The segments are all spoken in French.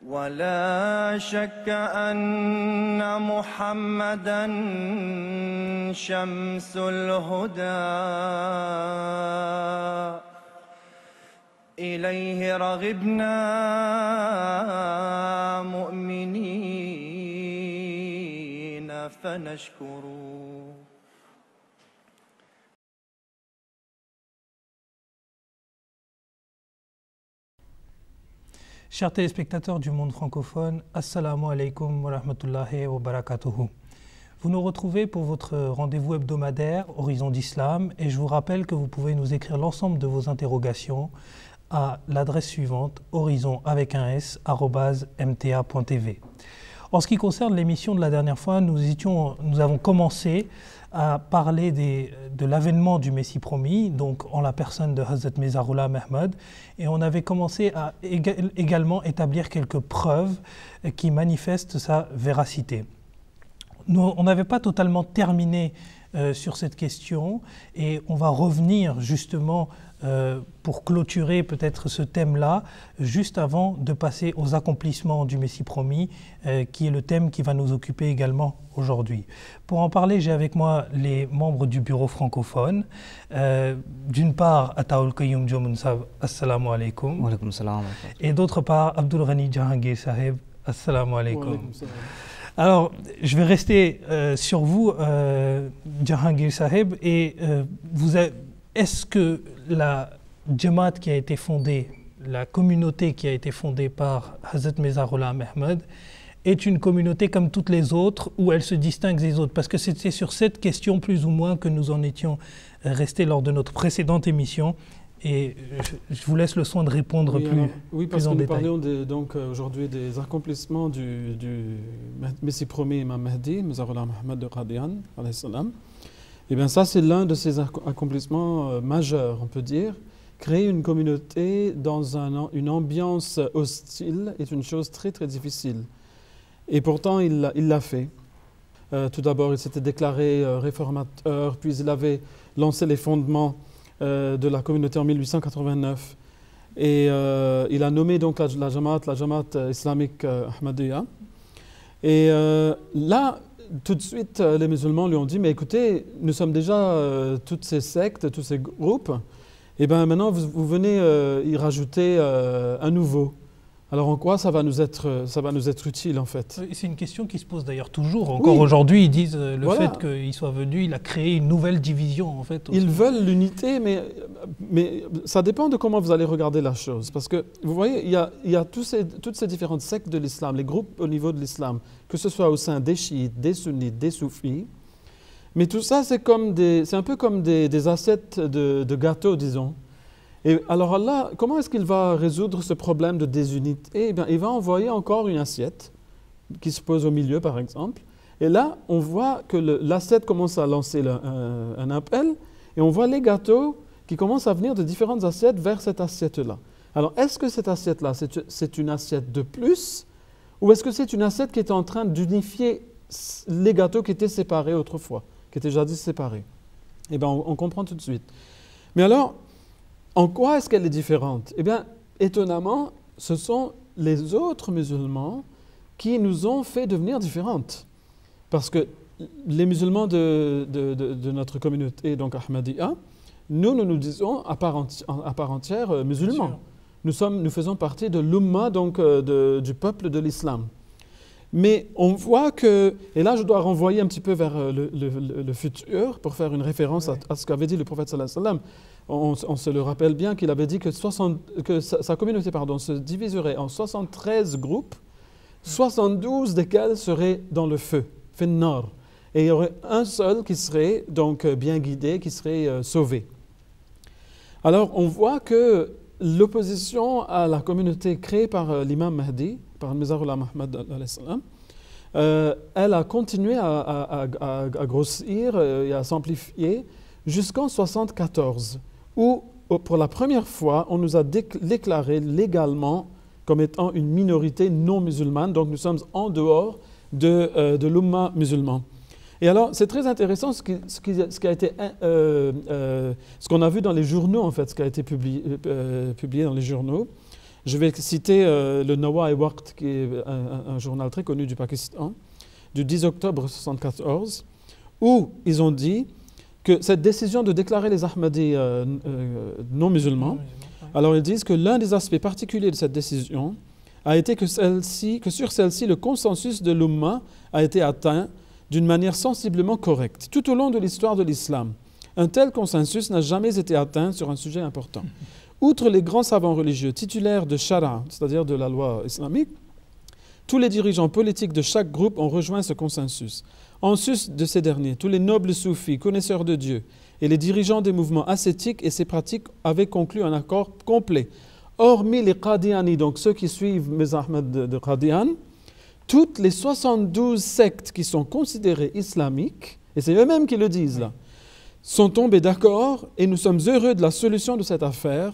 ولا شك أن محمدًا شمس الهدى إليه رغبنا مؤمنين فنشكر. Chers téléspectateurs du monde francophone, Assalamu alaikum wa rahmatullahi wa barakatuhu. Vous nous retrouvez pour votre rendez-vous hebdomadaire Horizon d'Islam et je vous rappelle que vous pouvez nous écrire l'ensemble de vos interrogations à l'adresse suivante horizon avec un s @mta.tv. En ce qui concerne l'émission de la dernière fois, nous avons commencé à parler de l'avènement du Messie promis, donc en la personne de Hazrat Mirza Ghulam Ahmad, et on avait commencé à également établir quelques preuves qui manifestent sa véracité. On n'avait pas totalement terminé sur cette question et on va revenir justement pour clôturer peut-être ce thème-là, juste avant de passer aux accomplissements du Messie promis, qui est le thème qui va nous occuper également aujourd'hui. Pour en parler, j'ai avec moi les membres du bureau francophone. D'une part, Ataoul Qayyum Jomunsab, assalamu alaikum. Wa alaikum salam. Et d'autre part, Abdul Ghani Jahangir Sahib, assalamu alaikum. Alors, je vais rester sur vous, Jahangir Sahib, et est-ce que la Jamaat qui a été fondée, la communauté qui a été fondée par Hazrat Mirza Ghulam Ahmad, est une communauté comme toutes les autres ou elle se distingue des autres? Parce que c'était sur cette question plus ou moins que nous en étions restés lors de notre précédente émission. Et je vous laisse le soin de répondre plus en détail. Parce que nous parlons donc aujourd'hui des accomplissements du Messie promis Imam Mahdi, Mirza Ghulam Ahmad de Qadian, alayhi salam. Et bien ça, c'est l'un de ces accomplissements majeurs, on peut dire. Créer une communauté dans une ambiance hostile est une chose très très difficile. Et pourtant, il l'a fait. Tout d'abord, il s'était déclaré réformateur, puis il avait lancé les fondements de la communauté en 1889. Et il a nommé donc la Jamaat islamique Ahmadiyya. Et là, tout de suite, les musulmans lui ont dit, mais écoutez, nous sommes déjà toutes ces sectes, tous ces groupes, et bien maintenant vous venez y rajouter un nouveau. Alors en quoi ça va nous être utile en fait? C'est une question qui se pose d'ailleurs toujours. Encore aujourd'hui, ils disent fait qu'il soit venu, il a créé une nouvelle division en fait. Ils veulent l'unité, mais ça dépend de comment vous allez regarder la chose. Parce que vous voyez, il y a toutes ces différentes sectes de l'islam, les groupes au niveau de l'islam, que ce soit au sein des chiites, des sunnites, des soufis. Mais tout ça, c'est un peu comme des assiettes de gâteaux, disons. Et alors Allah, comment est-ce qu'il va résoudre ce problème de désunité? Eh bien, il va envoyer encore une assiette qui se pose au milieu, par exemple. Et là, on voit que l'assiette commence à lancer un appel et on voit les gâteaux qui commencent à venir de différentes assiettes vers cette assiette-là. Alors, est-ce que cette assiette-là, c'est une assiette de plus ou est-ce que c'est une assiette qui est en train d'unifier les gâteaux qui étaient séparés autrefois, qui étaient jadis séparés? Eh bien, on comprend tout de suite. Mais alors, en quoi est-ce qu'elle est différente? Eh bien, étonnamment, ce sont les autres musulmans qui nous ont fait devenir différentes. Parce que les musulmans de notre communauté, donc Ahmadiyya, nous disons à part entière musulmans. Nous faisons partie de l'umma, donc du peuple de l'islam. Mais on voit que, et là je dois renvoyer un petit peu vers le futur pour faire une référence à ce qu'avait dit le prophète sallallahu alayhi wa sallam. On se le rappelle bien qu'il avait dit que sa communauté se diviserait en 73 groupes, 72 desquels seraient dans le feu, Finnar. Et il y aurait un seul qui serait donc bien guidé, qui serait sauvé. Alors on voit que l'opposition à la communauté créée par l'imam Mahdi, par Mirza Ghulam Ahmad, elle a continué à grossir et à s'amplifier jusqu'en 1974, où pour la première fois, on nous a déclaré légalement comme étant une minorité non musulmane, donc nous sommes en dehors de l'umma musulman. Et alors, c'est très intéressant ce qu'on a vu dans les journaux, en fait, ce qui a été publié dans les journaux. Je vais citer le Nawa-e-Waqt, qui est un journal très connu du Pakistan, du 10 octobre 1974, où ils ont dit que cette décision de déclarer les Ahmadis non musulmans, alors ils disent que l'un des aspects particuliers de cette décision a été que sur celle-ci, le consensus de l'Ummah a été atteint d'une manière sensiblement correcte. Tout au long de l'histoire de l'islam, un tel consensus n'a jamais été atteint sur un sujet important. Outre les grands savants religieux titulaires de Shara, c'est-à-dire de la loi islamique, tous les dirigeants politiques de chaque groupe ont rejoint ce consensus. En sus de ces derniers, tous les nobles soufis, connaisseurs de Dieu, et les dirigeants des mouvements ascétiques et ses pratiques avaient conclu un accord complet. Hormis les Qadianis, donc ceux qui suivent Mirza Ahmad de Qadian, toutes les 72 sectes qui sont considérées islamiques, et c'est eux-mêmes qui le disent là, sont tombés d'accord et nous sommes heureux de la solution de cette affaire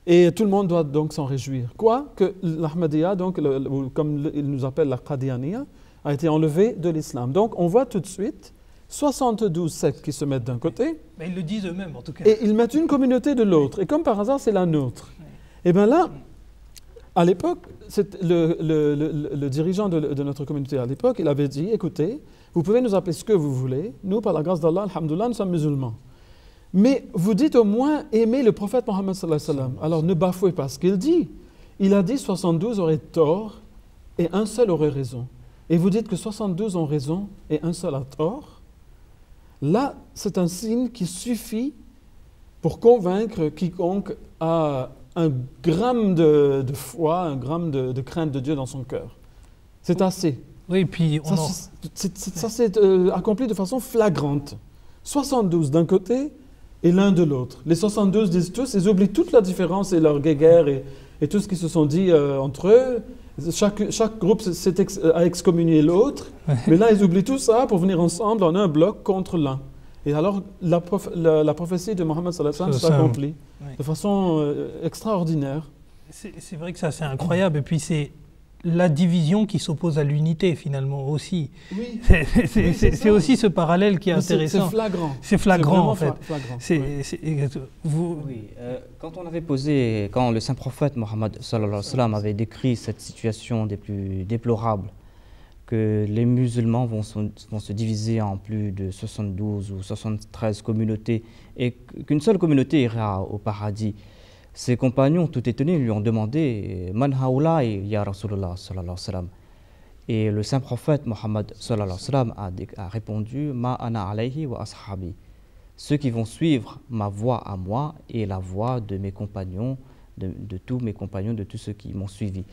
et tout le monde doit donc s'en réjouir. Quoi que l'Ahmadiyya, donc, comme ils nous appellent la Qadianiyya, a été enlevé de l'islam. Donc on voit tout de suite 72 sectes qui se mettent d'un côté. Mais ils le disent eux-mêmes en tout cas. Et ils mettent une communauté de l'autre. Et comme par hasard, c'est la nôtre. Et bien là, à l'époque, le dirigeant de notre communauté à l'époque, il avait dit, écoutez, vous pouvez nous appeler ce que vous voulez. Nous, par la grâce d'Allah, alhamdoulilah, nous sommes musulmans. Mais vous dites au moins aimer le prophète Mohammed sallallahu alayhi wa sallam. Alors ne bafouez pas ce qu'il dit. Il a dit 72 auraient tort et un seul aurait raison. Et vous dites que 72 ont raison et un seul a tort. Là, c'est un signe qui suffit pour convaincre quiconque a un gramme de foi, un gramme de crainte de Dieu dans son cœur. C'est assez. Oui, puis ça s'est accompli de façon flagrante. 72 d'un côté et l'un de l'autre. Les 72 disent tous, ils oublient toute la différence et leur guéguerre et tout ce qu'ils se sont dit entre eux. Chaque groupe a excommunié l'autre, mais là ils oublient tout ça pour venir ensemble en un bloc contre l'un. Et alors la prophétie de Mohammed sallallahu alayhi wa sallam s'accomplit de façon extraordinaire. C'est vrai que ça c'est incroyable et puis c'est la division qui s'oppose à l'unité finalement aussi. Oui. C'est aussi ce parallèle qui est intéressant. C'est flagrant. C'est flagrant en fait. Quand le saint prophète Mohammed sallallahu alayhi wa sallam avait décrit cette situation des plus déplorables, que les musulmans vont se diviser en plus de 72 ou 73 communautés et qu'une seule communauté ira au paradis. Ses compagnons, tout étonnés, lui ont demandé « Man haoulaï, ya Rasulullah sallallahu alayhi wa sallam » Et le saint prophète Mohammed sallallahu alayhi wa sallam a répondu « Ma ana alayhi wa ashabi » Ceux qui vont suivre ma voie à moi et la voie de mes compagnons, de tous mes compagnons, de tous ceux qui m'ont suivi.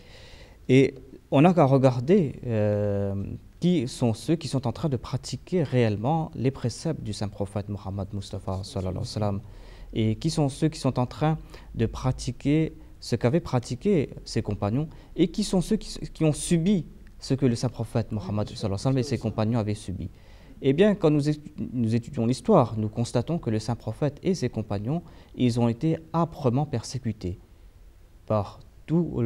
Et on n'a qu'à regarder qui sont ceux qui sont en train de pratiquer réellement les préceptes du saint prophète Mohammed Mustafa sallallahu alayhi wa sallam. Et qui sont ceux qui sont en train de pratiquer ce qu'avaient pratiqué ses compagnons et qui sont ceux qui ont subi ce que le saint prophète Mohammed sallallahu alayhi wa sallam et ses compagnons avaient subi. Eh bien, quand nous étudions l'histoire, nous constatons que le saint prophète et ses compagnons, ils ont été âprement persécutés par tous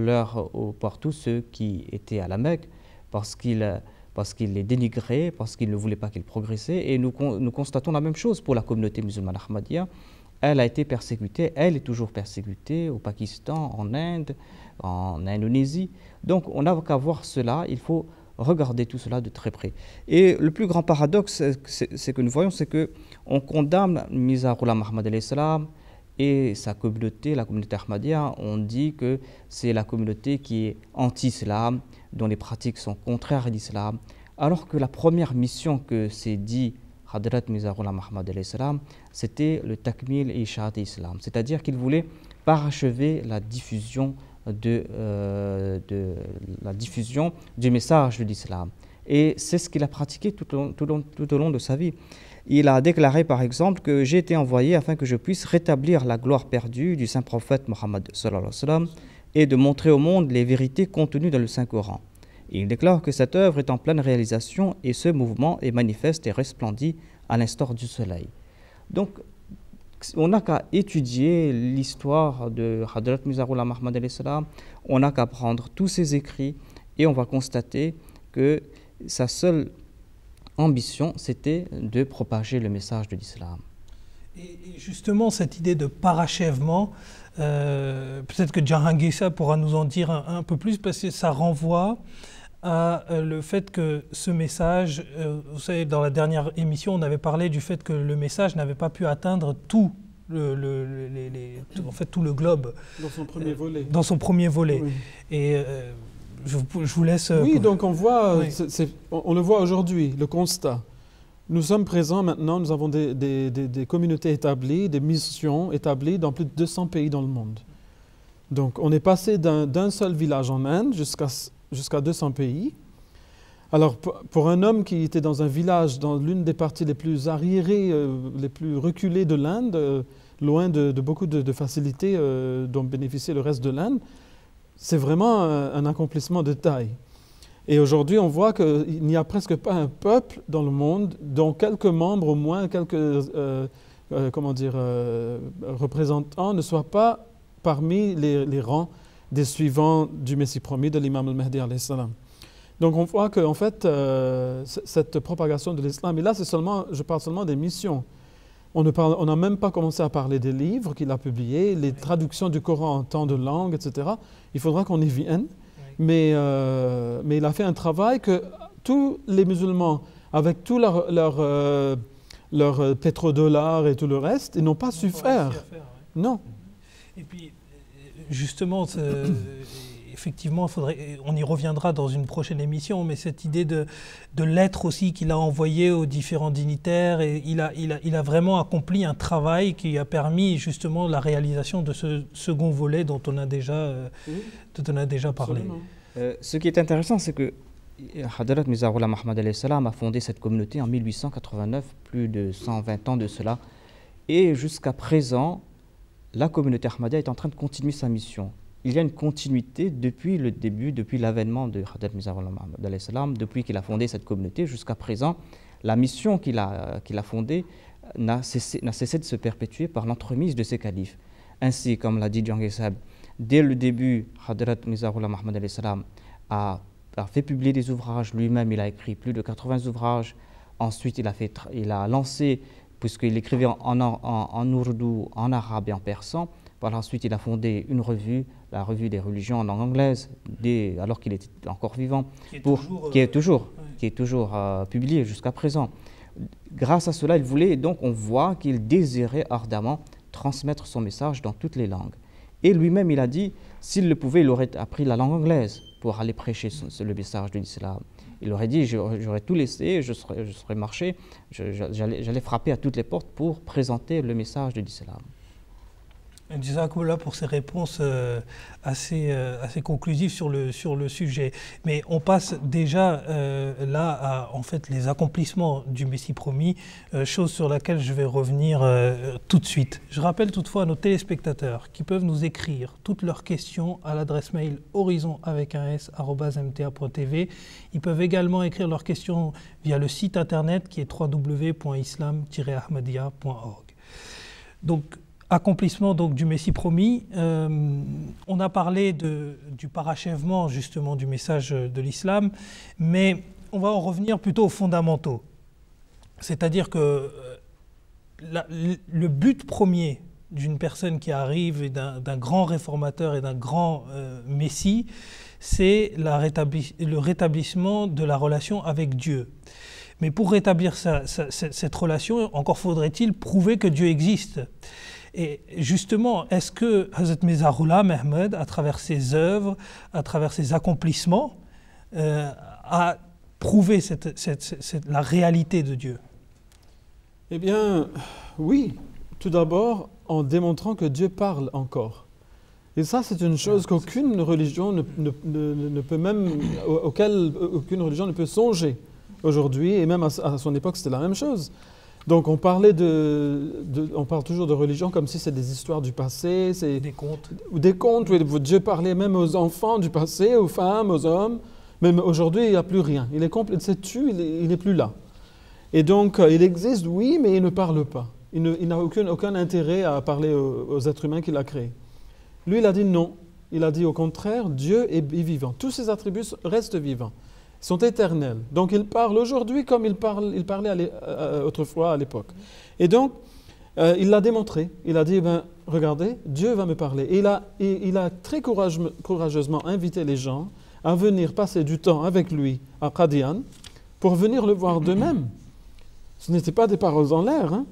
ceux qui étaient à la Mecque, parce qu'ils les dénigraient, parce qu'ils ne voulaient pas qu'ils progressaient. Et nous constatons la même chose pour la communauté musulmane ahmadiyya. Elle a été persécutée, elle est toujours persécutée au Pakistan, en Inde, en Indonésie. Donc on n'a qu'à voir cela, il faut regarder tout cela de très près. Et le plus grand paradoxe, c'est que nous voyons, c'est qu'on condamne Mirza Ghulam Ahmad alayhi salam et sa communauté, la communauté ahmadiyya. On dit que c'est la communauté qui est anti-islam, dont les pratiques sont contraires à l'islam, alors que la première mission que s'est dit Hadrat Mirza Ghulam Ahmad alayhi salam, c'était le takmil et ishaat islam, c'est-à-dire qu'il voulait parachever la diffusion du message de l'islam. Et c'est ce qu'il a pratiqué tout au long de sa vie. Il a déclaré par exemple que j'ai été envoyé afin que je puisse rétablir la gloire perdue du saint prophète Mohammed sallallahu alayhi wa sallam et de montrer au monde les vérités contenues dans le Saint-Coran. Il déclare que cette œuvre est en pleine réalisation et ce mouvement est manifeste et resplendit à l'instar du soleil. Donc, on n'a qu'à étudier l'histoire de Hadrat Mirza Ghulam Ahmad alayhi salam, on n'a qu'à prendre tous ses écrits et on va constater que sa seule ambition, c'était de propager le message de l'islam. Et justement, cette idée de parachèvement, Peut-être que Jahangir pourra nous en dire un peu plus, parce que ça renvoie à le fait que ce message, vous savez, dans la dernière émission, on avait parlé du fait que le message n'avait pas pu atteindre tout en fait, tout le globe. Dans son premier volet. Dans son premier volet. Oui. Et je vous laisse... Oui, donc on voit, oui. On le voit aujourd'hui, le constat. Nous sommes présents maintenant, nous avons des communautés établies, des missions établies dans plus de 200 pays dans le monde. Donc on est passé d'un seul village en Inde jusqu'à 200 pays. Alors pour un homme qui était dans un village, dans l'une des parties les plus arriérées, les plus reculées de l'Inde, loin de beaucoup de facilités dont bénéficiait le reste de l'Inde, c'est vraiment un accomplissement de taille. Et aujourd'hui, on voit qu'il n'y a presque pas un peuple dans le monde dont quelques membres, au moins quelques représentants, ne soient pas parmi les rangs des suivants du Messie promis, de l'imam al-Mahdi alayhi salam. Donc on voit qu'en fait, cette propagation de l'islam, et là je parle seulement des missions. On n'a même pas commencé à parler des livres qu'il a publiés, les traductions du Coran en tant de langues, etc. Il faudra qu'on y vienne. Mais il a fait un travail que tous les musulmans, avec tous leurs pétrodollars et tout le reste, ils n'ont pas su faire. Non. Et puis, justement, effectivement, on y reviendra dans une prochaine émission, mais cette idée de lettres aussi qu'il a envoyées aux différents dignitaires, et il a vraiment accompli un travail qui a permis justement la réalisation de ce second volet dont on a déjà parlé. Ce qui est intéressant, c'est que Hadrat Mirza Ghulam Ahmad alayhi salam a fondé cette communauté en 1889, plus de 120 ans de cela, et jusqu'à présent, la communauté Ahmadiyya est en train de continuer sa mission. Il y a une continuité depuis le début, depuis l'avènement de Hadrat Mirza Ghulam Ahmad alayhi salam, depuis qu'il a fondé cette communauté jusqu'à présent. La mission qu'il a fondée n'a cessé de se perpétuer par l'entremise de ses califes. Ainsi, comme l'a dit Jahangir Sahib, dès le début, Hadrat Mirza Ghulam Ahmad alayhi salam a fait publier des ouvrages. Lui-même, il a écrit plus de 80 ouvrages. Ensuite, il a lancé, puisqu'il écrivait en ourdou, en arabe et en persan. Par la suite, il a fondé une revue, la revue des religions en langue anglaise, alors qu'il était encore vivant, qui est toujours publié jusqu'à présent. Grâce à cela, il voulait, donc on voit qu'il désirait ardemment transmettre son message dans toutes les langues. Et lui-même, il a dit, s'il le pouvait, il aurait appris la langue anglaise pour aller prêcher le message de l'islam. Il aurait dit, j'aurais tout laissé, je serais marché, j'allais frapper à toutes les portes pour présenter le message de l'islam. Jazakallah pour ces réponses assez conclusives sur le sujet. Mais on passe déjà là à en fait les accomplissements du Messie promis, chose sur laquelle je vais revenir tout de suite. Je rappelle toutefois à nos téléspectateurs qui peuvent nous écrire toutes leurs questions à l'adresse mail horizon@mta.tv. Ils peuvent également écrire leurs questions via le site internet qui est www.islam-ahmadiyya.org. Donc, accomplissement donc du Messie promis. On a parlé du parachèvement justement du message de l'islam, mais on va en revenir plutôt aux fondamentaux. C'est-à-dire que le but premier d'une personne qui arrive et d'un grand réformateur et d'un grand Messie, c'est le rétablissement de la relation avec Dieu. Mais pour rétablir cette relation, encore faudrait-il prouver que Dieu existe. Et justement, est-ce que Hazrat Mirza Ghulam Ahmad, à travers ses œuvres, à travers ses accomplissements, a prouvé la réalité de Dieu? Eh bien, oui. Tout d'abord, en démontrant que Dieu parle encore. Et ça, c'est une chose qu'aucune religion ne peut même, auquel aucune religion ne peut songer aujourd'hui, et même à son époque, c'était la même chose. Donc on parle toujours de religion comme si c'était des histoires du passé, des contes. Des contes, oui, Dieu parlait même aux enfants du passé, aux femmes, aux hommes. Mais aujourd'hui, il n'y a plus rien. Il est complet, c'est tu, il n'est plus là. Et donc il existe, oui, mais il ne parle pas. Il n'a aucun intérêt à parler aux êtres humains qu'il a créés. Lui, il a dit non. Il a dit au contraire, Dieu est vivant. Tous ses attributs restent vivants. Ils sont éternels. Donc il parle aujourd'hui comme il parlait autrefois à l'époque. Et donc, il l'a démontré. Il a dit, ben, regardez, Dieu va me parler. Et il a très courageusement invité les gens à venir passer du temps avec lui à Qadian pour venir le voir d'eux-mêmes. Ce n'étaient pas des paroles en l'air. Hein.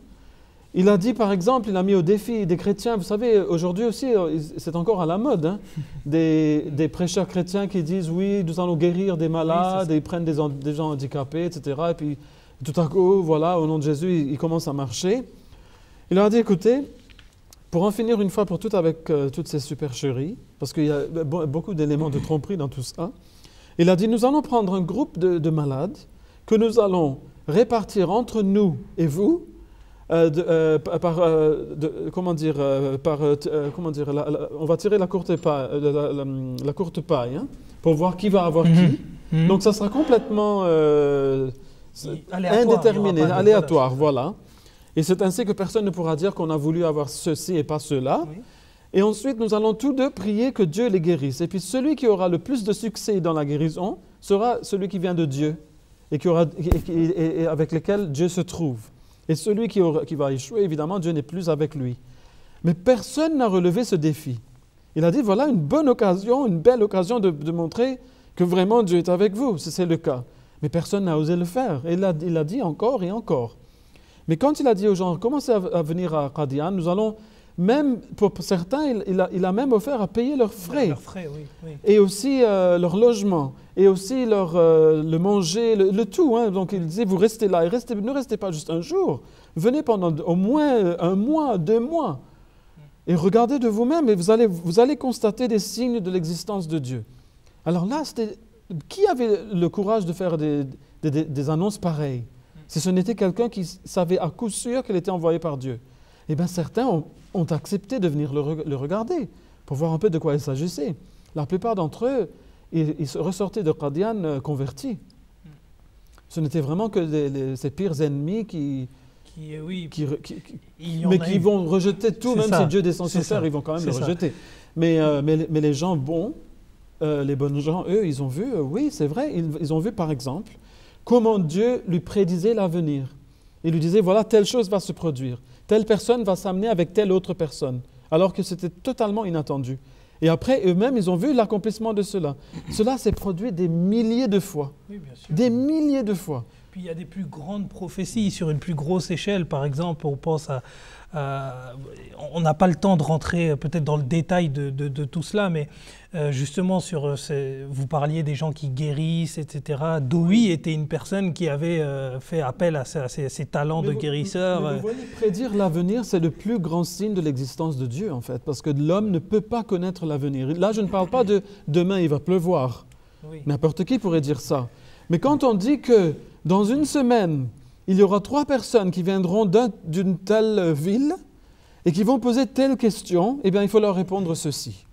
Il a dit, par exemple, il a mis au défi des chrétiens. Vous savez, aujourd'hui aussi, c'est encore à la mode, hein, des prêcheurs chrétiens qui disent, oui, nous allons guérir des malades, et ils prennent des gens handicapés, etc. Et puis, tout à coup, voilà, au nom de Jésus, ils commencent à marcher. Il leur a dit, écoutez, pour en finir une fois pour toutes avec toutes ces supercheries, parce qu'il y a beaucoup d'éléments de tromperie dans tout ça, il a dit, nous allons prendre un groupe de malades que nous allons répartir entre nous et vous, on va tirer la courte paille hein, pour voir qui va avoir qui. Donc ça sera complètement indéterminé, aléatoire, voilà. Et c'est ainsi que personne ne pourra dire qu'on a voulu avoir ceci et pas cela. Oui. Et ensuite, nous allons tous deux prier que Dieu les guérisse. Et puis celui qui aura le plus de succès dans la guérison sera celui qui vient de Dieu et avec lequel Dieu se trouve. Et celui qui va échouer, évidemment, Dieu n'est plus avec lui. Mais personne n'a relevé ce défi. Il a dit, voilà une bonne occasion, une belle occasion de montrer que vraiment Dieu est avec vous, si c'est le cas. Mais personne n'a osé le faire. Et il a dit encore et encore. Mais quand il a dit aux gens, commencez à venir à Qadian, nous allons, même pour certains, il a même offert à payer leurs frais. Leurs frais, oui, oui. Et aussi leur logement, et aussi le manger, le tout. Hein. Donc il disait, vous restez là, ne restez pas juste un jour. Venez pendant au moins 1 mois, 2 mois. Et regardez de vous-même, et vous allez constater des signes de l'existence de Dieu. Alors là, qui avait le courage de faire des annonces pareilles? Si ce n'était quelqu'un qui savait à coup sûr qu'il était envoyé par Dieu. Eh bien, certains ont accepté de venir le regarder pour voir un peu de quoi il s'agissait. La plupart d'entre eux, ils ressortaient de Qadian convertis. Ce n'étaient vraiment que ces pires ennemis qui vont rejeter tout, même si Dieu descend sur terre, ils vont quand même le rejeter. Mais les gens bons, les bonnes gens, eux, ils ont vu, oui, c'est vrai, ils ont vu par exemple comment Dieu lui prédisait l'avenir. Il lui disait, voilà, telle chose va se produire. Telle personne va s'amener avec telle autre personne. Alors que c'était totalement inattendu. Et après, eux-mêmes, ils ont vu l'accomplissement de cela. Cela s'est produit des milliers de fois. Oui, bien sûr. Des milliers de fois. Puis il y a des plus grandes prophéties sur une plus grosse échelle. Par exemple, on pense on n'a pas le temps de rentrer peut-être dans le détail de tout cela, mais justement, vous parliez des gens qui guérissent, etc. Dowie était une personne qui avait fait appel à ses talents de guérisseur. Mais vous voyez, prédire l'avenir, c'est le plus grand signe de l'existence de Dieu, en fait, parce que l'homme ne peut pas connaître l'avenir. Là, je ne parle pas de demain, il va pleuvoir. Oui. N'importe qui pourrait dire ça. Mais quand on dit que dans une semaine, il y aura 3 personnes qui viendront d'une telle ville et qui vont poser telle question, eh bien, il faut leur répondre ceci.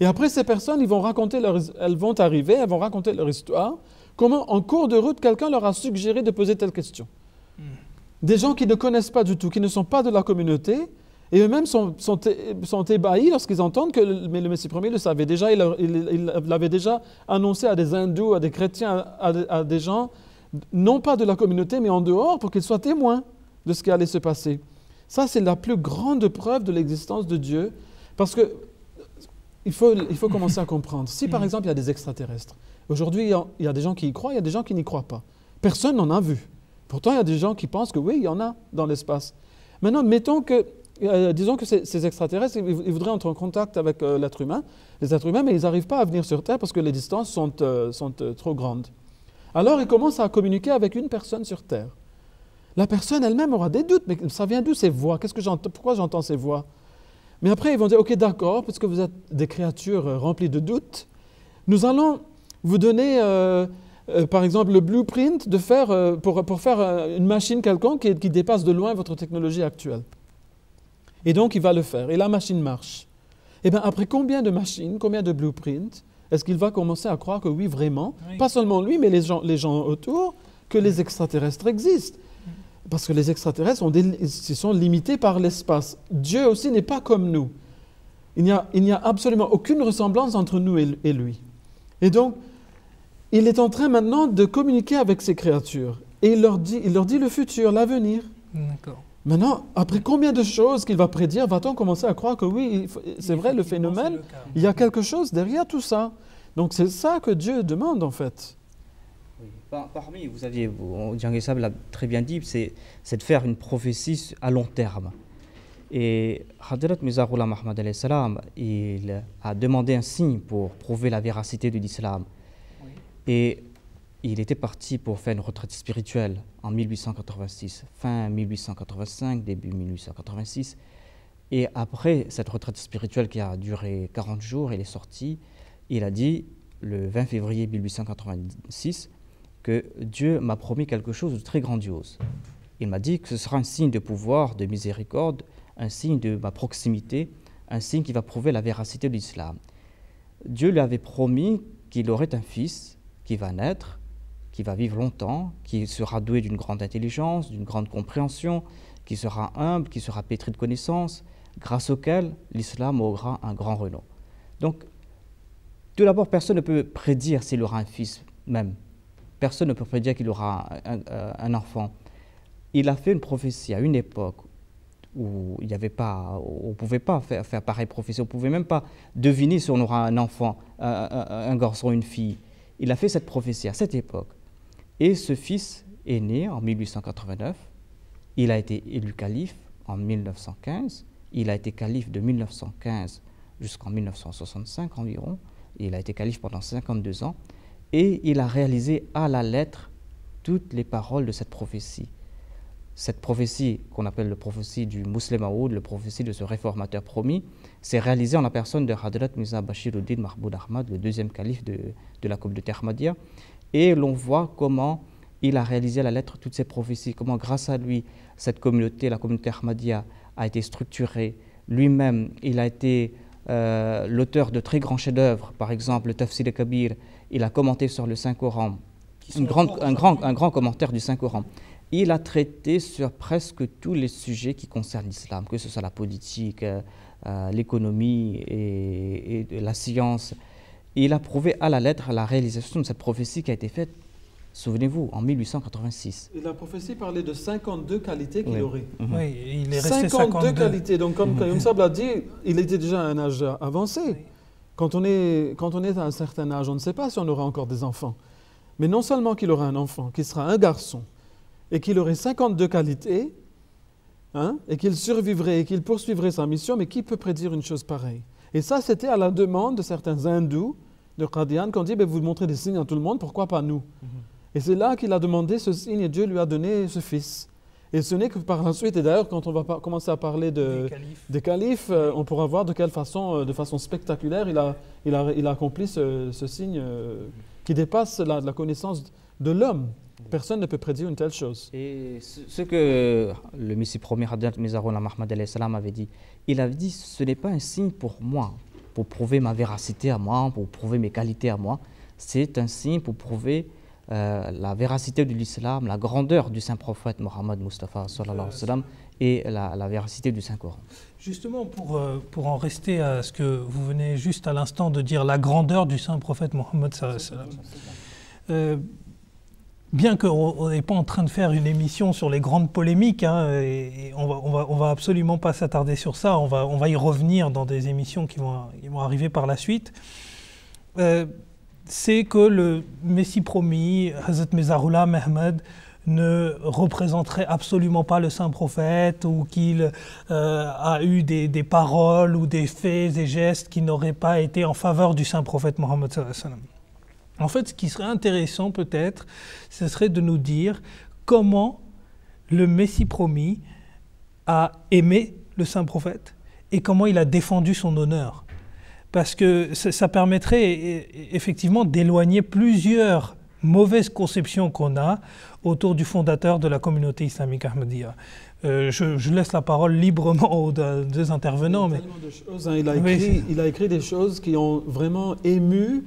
Et après, ces personnes, elles vont arriver, elles vont raconter leur histoire, comment, en cours de route, quelqu'un leur a suggéré de poser telle question. Des gens qui ne connaissent pas du tout, qui ne sont pas de la communauté, et eux-mêmes sont ébahis lorsqu'ils entendent que le Messie premier le savait déjà, il l'avait déjà annoncé à des hindous, à des chrétiens, à des gens, non pas de la communauté, mais en dehors, pour qu'ils soient témoins de ce qui allait se passer. Ça, c'est la plus grande preuve de l'existence de Dieu, parce que il faut commencer à comprendre. Si, par exemple, il y a des extraterrestres, aujourd'hui, il y a des gens qui y croient, il y a des gens qui n'y croient pas. Personne n'en a vu. Pourtant, il y a des gens qui pensent que oui, il y en a dans l'espace. Maintenant, disons que ces extraterrestres, ils voudraient entrer en contact avec les êtres humains, mais ils n'arrivent pas à venir sur Terre parce que les distances sont trop grandes. Alors, ils commencent à communiquer avec une personne sur Terre. La personne elle-même aura des doutes, mais ça vient d'où ces voix? Pourquoi j'entends ces voix? Mais après, ils vont dire, ok, d'accord, parce que vous êtes des créatures remplies de doutes, nous allons vous donner, par exemple, le blueprint pour faire une machine quelconque qui dépasse de loin votre technologie actuelle. Et donc, il va le faire. Et la machine marche. Et bien, après combien de machines, combien de blueprints, est-ce qu'il va commencer à croire que oui, vraiment, pas seulement lui, mais les gens autour, que les extraterrestres existent? Parce que les extraterrestres sont limités par l'espace. Dieu aussi n'est pas comme nous. Il n'y a absolument aucune ressemblance entre nous et lui. Et donc, il est en train maintenant de communiquer avec ces créatures. Et il leur dit le futur, l'avenir. D'accord. Maintenant, après combien de choses qu'il va prédire, va-t-on commencer à croire que oui, c'est vrai le phénomène, il y a quelque chose derrière tout ça. Donc c'est ça que Dieu demande en fait. Oui. Parmi, Djangé Sab l'a très bien dit, c'est de faire une prophétie à long terme. Et Hadrat Mirza Ghulam Ahmad alayhi salam, il a demandé un signe pour prouver la véracité de l'islam. Oui. Et il était parti pour faire une retraite spirituelle en 1886, fin 1885, début 1886. Et après cette retraite spirituelle qui a duré 40 jours, il est sorti. Il a dit, le 20 février 1886, que Dieu m'a promis quelque chose de très grandiose. Il m'a dit que ce sera un signe de pouvoir, de miséricorde, un signe de ma proximité, un signe qui va prouver la véracité de l'islam. Dieu lui avait promis qu'il aurait un fils qui va naître, qui va vivre longtemps, qui sera doué d'une grande intelligence, d'une grande compréhension, qui sera humble, qui sera pétri de connaissances, grâce auquel l'islam aura un grand renom. Donc, tout d'abord, personne ne peut prédire s'il aura un fils même. Personne ne peut prédire qu'il aura un enfant. Il a fait une prophétie à une époque où il n'y avait pas, on ne pouvait pas faire pareille prophétie, on ne pouvait même pas deviner si on aura un enfant, un garçon, une fille. Il a fait cette prophétie à cette époque. Et ce fils est né en 1889, il a été élu calife en 1915, il a été calife de 1915 jusqu'en 1965 environ, il a été calife pendant 52 ans, et il a réalisé à la lettre toutes les paroles de cette prophétie. Cette prophétie, qu'on appelle la prophétie du Muslim Maoud, la prophétie de ce réformateur promis, s'est réalisée en la personne de Hadrat Mirza Bashiruddin Mahmoud Ahmad, le deuxième calife de la communauté Ahmadiyya. Et l'on voit comment il a réalisé à la lettre toutes ces prophéties, comment grâce à lui, cette communauté, la communauté Ahmadiyya, a été structurée. Lui-même, il a été l'auteur de très grands chefs-d'œuvre, par exemple le Tafsir al-Kabir, il a commenté sur le Saint-Coran, un grand commentaire du Saint-Coran. Il a traité sur presque tous les sujets qui concernent l'islam, que ce soit la politique, l'économie et la science. Il a prouvé à la lettre la réalisation de cette prophétie qui a été faite, souvenez-vous, en 1886. Et la prophétie parlait de 52 qualités qu'il aurait. Oui, il est resté 52 qualités. Donc, comme Kayum Sab l'a dit, il était déjà à un âge avancé. Oui. Quand on est à un certain âge, on ne sait pas si on aura encore des enfants. Mais non seulement qu'il aura un enfant, qu'il sera un garçon, et qu'il aurait 52 qualités, et qu'il survivrait et qu'il poursuivrait sa mission, mais qui peut prédire une chose pareille? Et ça, c'était à la demande de certains hindous de Qadian qui ont dit, vous montrez des signes à tout le monde, pourquoi pas nous? Et c'est là qu'il a demandé ce signe et Dieu lui a donné ce fils. Et ce n'est que par la suite, et d'ailleurs quand on va commencer à parler des califes, on pourra voir de quelle façon, de façon spectaculaire, il a accompli ce signe qui dépasse la connaissance de l'homme. Personne ne peut prédire une telle chose. Et ce que le Messie premier Hadrat Mirza Ghulam Ahmad alayhi salam avait dit, il avait dit, ce n'est pas un signe pour moi, pour prouver ma véracité à moi, pour prouver mes qualités à moi, c'est un signe pour prouver la véracité de l'islam, la grandeur du saint prophète Mohammed Mustafa sallallahu alayhi wa sallam et la véracité du Saint-Coran. Justement, pour en rester à ce que vous venez juste à l'instant de dire, la grandeur du saint prophète Mohammed sallallahu alayhi wa sallam, bien qu'on n'est pas en train de faire une émission sur les grandes polémiques, et on va absolument pas s'attarder sur ça, on va y revenir dans des émissions qui vont arriver par la suite, c'est que le Messie promis, Hazrat Mirza Ghulam Ahmad, ne représenterait absolument pas le saint prophète, ou qu'il a eu des paroles ou des faits et gestes qui n'auraient pas été en faveur du saint prophète Mohammed sallallahu alayhi wa sallam. En fait, ce qui serait intéressant peut-être, ce serait de nous dire comment le Messie promis a aimé le saint prophète et comment il a défendu son honneur. Parce que ça permettrait effectivement d'éloigner plusieurs mauvaises conceptions qu'on a autour du fondateur de la communauté islamique Ahmadiyya. Je laisse la parole librement aux deux intervenants. Il y a tellement de choses, il a écrit des choses qui ont vraiment ému.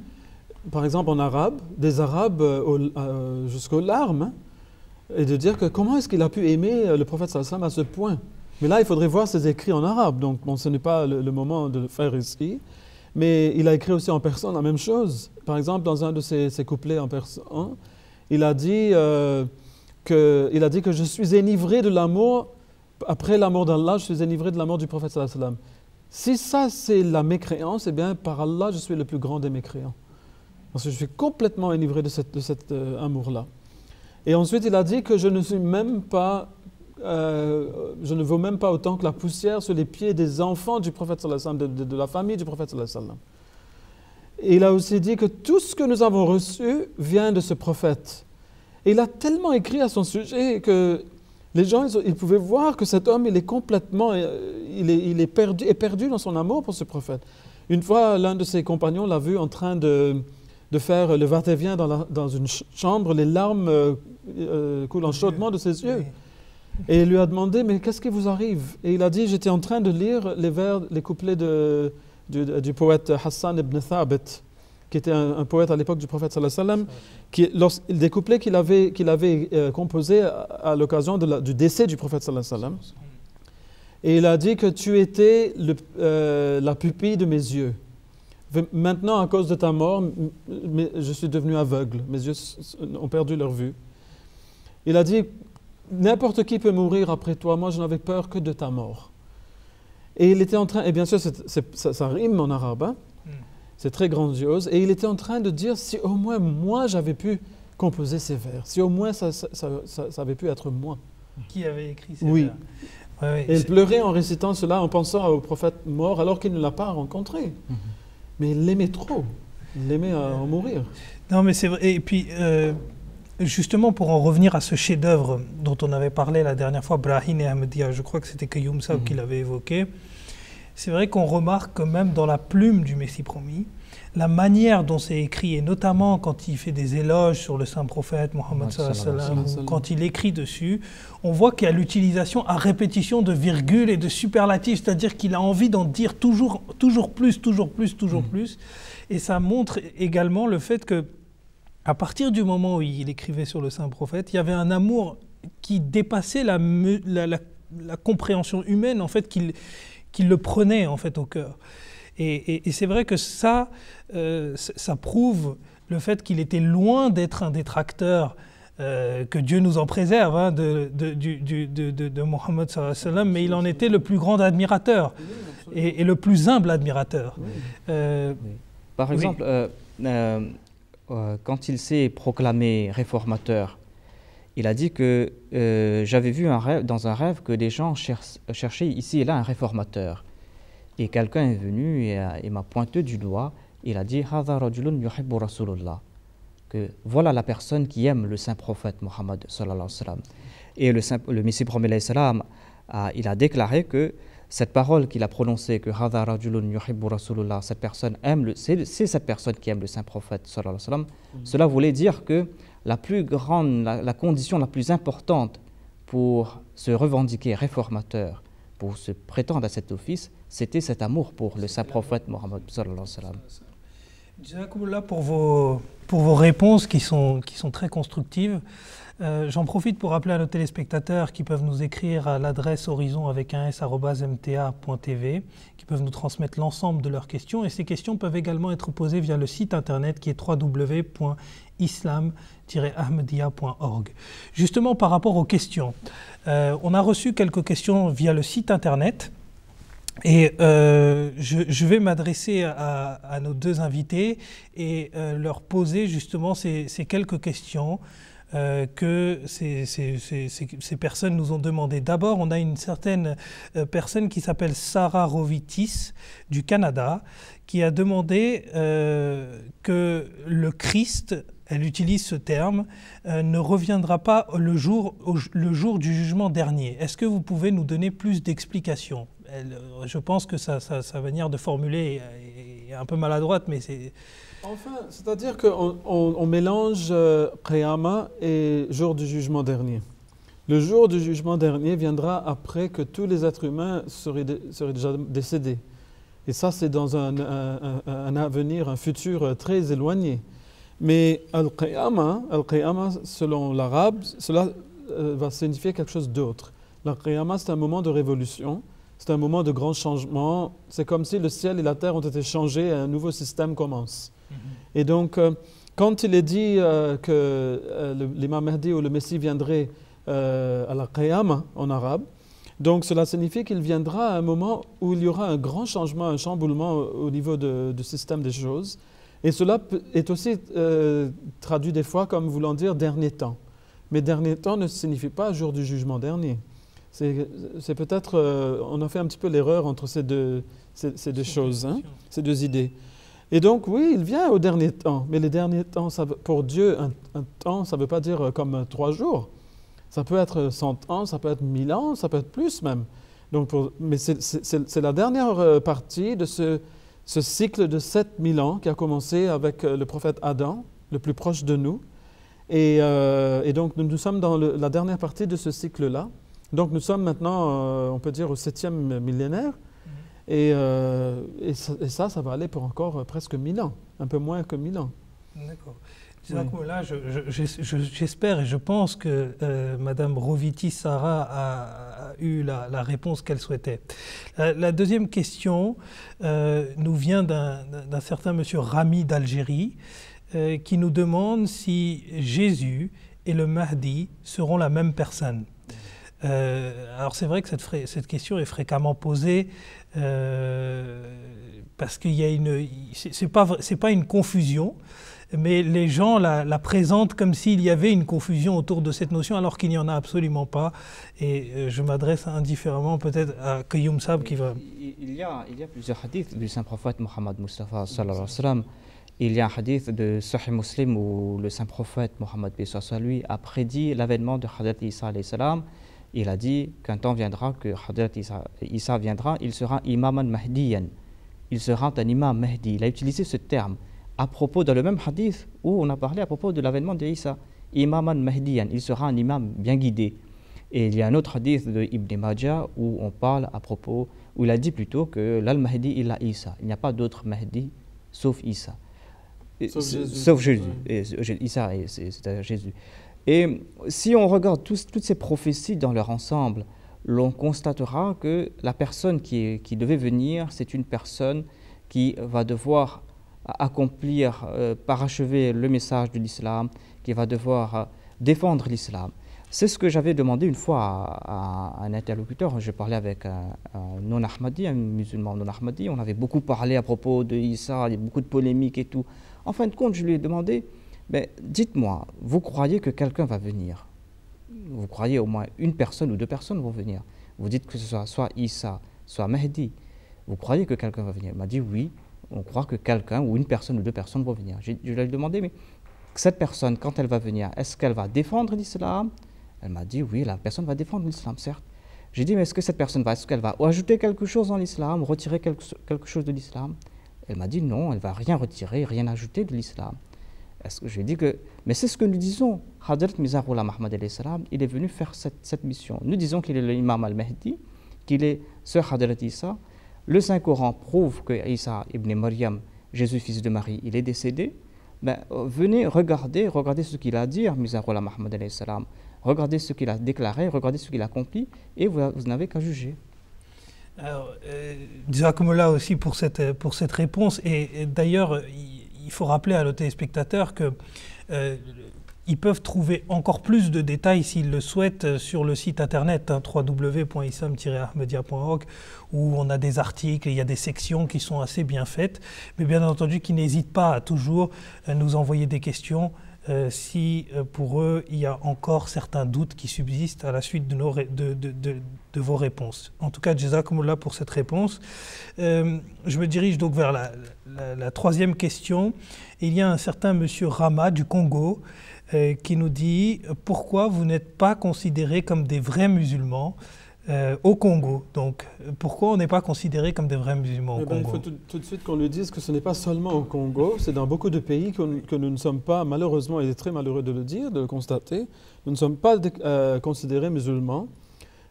Par exemple en arabe, des Arabes jusqu'aux larmes, et de dire que comment est-ce qu'il a pu aimer le prophète sallallahu alayhi wa sallam à ce point. Mais là, il faudrait voir ses écrits en arabe, donc bon, ce n'est pas le moment de le faire ici. Mais il a écrit aussi en persan la même chose. Par exemple, dans un de ses couplets en persan, il a dit que je suis enivré de l'amour après la mort d'Allah, je suis délivré de la mort du prophète sallallahu alayhi wa sallam. Si ça c'est la mécréance, eh bien par Allah, je suis le plus grand des mécréants. Parce que je suis complètement enivré de cet amour-là. Et ensuite, il a dit que je ne suis même pas, je ne vaux même pas autant que la poussière sur les pieds des enfants du prophète sallallahu alayhi wa sallam, de la famille du prophète sallallahu alayhi wa sallam. Et il a aussi dit que tout ce que nous avons reçu vient de ce prophète. Et il a tellement écrit à son sujet que les gens, ils pouvaient voir que cet homme, il est complètement, il est perdu dans son amour pour ce prophète. Une fois, l'un de ses compagnons l'a vu en train de faire le va-et-vient dans une chambre, les larmes coulant chaudement de ses yeux. Et il lui a demandé, mais qu'est-ce qui vous arrive? Et il a dit, j'étais en train de lire les couplets du poète Hassan ibn Thabit, qui était un poète à l'époque du prophète sallallahu alayhi wa sallam, des couplets qu'il avait composés à l'occasion du décès du prophète sallallahu alayhi wa sallam. Et il a dit que tu étais la pupille de mes yeux. Maintenant, à cause de ta mort, je suis devenu aveugle. Mes yeux ont perdu leur vue. Il a dit, n'importe qui peut mourir après toi. Moi, je n'avais peur que de ta mort. Et il était en train, et bien sûr, ça rime en arabe, hein? C'est très grandiose. Et il était en train de dire, si au moins moi j'avais pu composer ces vers, si au moins ça avait pu être moi. Qui avait écrit ces vers? Ouais, et il pleurait en récitant cela, en pensant au prophète mort, alors qu'il ne l'a pas rencontré. Mais il l'aimait trop. Il l'aimait à en mourir. Non, mais c'est vrai. Et puis, justement, pour en revenir à ce chef-d'œuvre dont on avait parlé la dernière fois, Brahim et Ahmadiyya, je crois que c'était Qayyum Sab qui l'avait évoqué. C'est vrai qu'on remarque que même dans la plume du Messie promis, la manière dont c'est écrit, et notamment quand il fait des éloges sur le saint prophète Mohammed sallallahu alayhi wa sallam, quand il écrit dessus, on voit qu'il y a l'utilisation à répétition de virgules et de superlatifs, c'est-à-dire qu'il a envie d'en dire toujours plus. Et ça montre également le fait que, à partir du moment où il écrivait sur le saint prophète, il y avait un amour qui dépassait la compréhension humaine, en fait, qu'il le prenait en fait au cœur. Et c'est vrai que ça prouve le fait qu'il était loin d'être un détracteur, que Dieu nous en préserve, hein, de Mohammed sallallahu alayhi wa sallam, mais il en était le plus grand admirateur et le plus humble admirateur. Par exemple, quand il s'est proclamé réformateur, il a dit que j'avais vu dans un rêve que des gens cherchaient ici et là un réformateur. Et quelqu'un est venu et m'a pointé du doigt. Il a dit Hadha rajulun yuhibbu Rasulullah, que voilà la personne qui aime le saint prophète Mohammed sallallahu alayhi wa sallam. Et le Messie promis alayhi salam, il a déclaré que cette parole qu'il a prononcée, que Hadha rajulun yuhibbu Rasulullah, cette personne c'est cette personne qui aime le saint prophète sallallahu alayhi wa sallam. Cela voulait dire que la plus grande, la condition la plus importante pour se revendiquer réformateur, pour se prétendre à cet office, c'était cet amour pour le saint prophète Mohammed sallallahu alayhi wa sallam. Jazakumullah pour vos réponses qui sont très constructives. J'en profite pour rappeler à nos téléspectateurs qui peuvent nous écrire à l'adresse horizon@mta.tv, qui peuvent nous transmettre l'ensemble de leurs questions. Et ces questions peuvent également être posées via le site internet qui est www.islam-ahmadiyya.org. Justement, par rapport aux questions, on a reçu quelques questions via le site internet. Et je vais m'adresser à nos deux invités et leur poser justement ces quelques questions que ces personnes nous ont demandées. D'abord, on a une certaine personne qui s'appelle Sarah Rovitis du Canada qui a demandé que le Christ, elle utilise ce terme, ne reviendra pas le jour du jugement dernier. Est-ce que vous pouvez nous donner plus d'explications? Je pense que sa manière de formuler est un peu maladroite, mais c'est... Enfin, c'est-à-dire qu'on mélange Qiyamah et jour du jugement dernier. Le jour du jugement dernier viendra après que tous les êtres humains seraient déjà décédés. Et ça, c'est dans un avenir, un futur très éloigné. Mais Al-Qiyamah, selon l'arabe, cela va signifier quelque chose d'autre. Al-Qiyamah, c'est un moment de révolution. C'est un moment de grand changement. C'est comme si le ciel et la terre ont été changés et un nouveau système commence. Et donc, quand il est dit que l'imam Mahdi ou le Messie viendrait à la Qiyamah en arabe, Donc cela signifie qu'il viendra à un moment où il y aura un grand changement, un chamboulement au niveau du système des choses. Et cela est aussi traduit des fois comme voulant dire dernier temps. Mais dernier temps ne signifie pas jour du jugement dernier. C'est peut-être, on a fait un petit peu l'erreur entre ces deux choses, hein, ces deux idées. Et donc oui, il vient au dernier temps, mais les derniers temps, pour Dieu, un temps, ça ne veut pas dire comme 3 jours. Ça peut être 100 ans, ça peut être 1000 ans, ça peut être plus même. Donc mais c'est la dernière partie de ce cycle de 7000 ans qui a commencé avec le prophète Adam, le plus proche de nous. Et donc nous sommes dans la dernière partie de ce cycle-là. Donc nous sommes maintenant, on peut dire, au 7e millénaire. Et ça va aller pour encore presque 1000 ans, un peu moins que 1000 ans. D'accord. Là, j'espère et je pense que Madame Roviti Sarah a eu la réponse qu'elle souhaitait. La deuxième question nous vient d'un certain monsieur Rami d'Algérie qui nous demande si Jésus et le Mahdi seront la même personne. Alors c'est vrai que cette question est fréquemment posée parce qu'il y a c'est pas une confusion, mais les gens la présentent comme s'il y avait une confusion autour de cette notion alors qu'il n'y en a absolument pas. Et je m'adresse indifféremment peut-être à Qayoum Sab qui va... Il y a plusieurs hadiths du Saint-Prophète Mohammed Mustafa sallallahu alayhi wa sallam. Il y a un hadith de Sahih Muslim où le Saint-Prophète Mohammed lui a prédit l'avènement de Hadrat Isa alayhi salam. Il a dit qu'un temps viendra, que Hadrat Isa viendra, il sera imaman mahdiyan. Il sera un imam mahdi. Il a utilisé ce terme à propos, dans le même hadith où on a parlé à propos de l'avènement d'Isa. Imaman mahdiyan, il sera un imam bien guidé. Et il y a un autre hadith de Ibn Majah où on parle à propos, où il a dit plutôt que l'al-mahdi illa Isa. Il n'y a pas d'autre mahdi sauf Isa. Sauf Jésus. Isa, c'est Jésus. Et si on regarde toutes ces prophéties dans leur ensemble, l'on constatera que la personne qui devait venir, c'est une personne qui va devoir accomplir, parachever le message de l'islam, qui va devoir défendre l'islam. C'est ce que j'avais demandé une fois à un interlocuteur. Je parlais avec un non-ahmadi, un musulman non-ahmadi. On avait beaucoup parlé à propos de Isa, il y a beaucoup de polémiques et tout. En fin de compte, je lui ai demandé, mais dites-moi, vous croyez que quelqu'un va venir? Vous croyez au moins une personne ou deux personnes vont venir? Vous dites que ce soit Isa, soit Mahdi. Vous croyez que quelqu'un va venir? Il m'a dit oui, on croit que quelqu'un ou une personne ou deux personnes vont venir. Je lui ai demandé, mais cette personne, quand elle va venir, est-ce qu'elle va défendre l'islam? Elle m'a dit oui, la personne va défendre l'islam, certes. J'ai dit, mais est-ce que cette personne est-ce qu'elle va ajouter quelque chose dans l'islam, retirer quelque chose de l'islam? Elle m'a dit non, elle ne va rien retirer, rien ajouter de l'islam. Je lui ai dit que, mais c'est ce que nous disons. Hadrat Mizarullah Muhammad alayhi salam, il est venu faire cette mission. Nous disons qu'il est l'imam al-Mahdi, qu'il est ce Hadrat Isa. Le Saint-Coran prouve que Isa ibn Maryam, Jésus fils de Marie, il est décédé. Ben, venez regarder ce qu'il a à dire, Mizarullah Muhammad alayhi salam. Regardez ce qu'il a déclaré, regardez ce qu'il a accompli, et vous n'avez qu'à juger. Alors, Jazakumullah aussi pour cette réponse. Et d'ailleurs, il faut rappeler à nos téléspectateurs que ils peuvent trouver encore plus de détails s'ils le souhaitent sur le site internet www.islam-ahmedia.org où on a des articles, il y a des sections qui sont assez bien faites. Mais bien entendu, qu'ils n'hésitent pas à toujours nous envoyer des questions si pour eux il y a encore certains doutes qui subsistent à la suite de vos réponses. En tout cas, Jazakumullah pour cette réponse. Je me dirige donc vers la troisième question. Il y a un certain monsieur Rama du Congo qui nous dit pourquoi vous n'êtes pas considérés comme des vrais musulmans au Congo. Donc, pourquoi on n'est pas considérés comme des vrais musulmans au Congo? Il faut tout de suite qu'on lui dise que ce n'est pas seulement au Congo, c'est dans beaucoup de pays que nous ne sommes pas, malheureusement, il est très malheureux de le dire, de le constater, nous ne sommes pas considérés musulmans.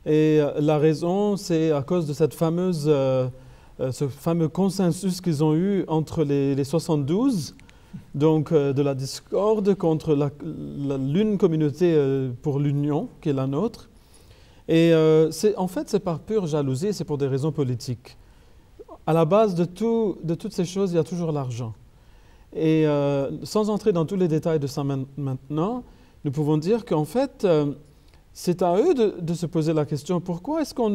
Et la raison, c'est à cause de ce fameux consensus qu'ils ont eu entre les 72, donc de la discorde contre l'une communauté pour l'union, qui est la nôtre. Et en fait, c'est par pure jalousie, c'est pour des raisons politiques. À la base de toutes ces choses, il y a toujours l'argent. Et sans entrer dans tous les détails de ça maintenant, nous pouvons dire qu'en fait, c'est à eux de se poser la question, pourquoi est-ce on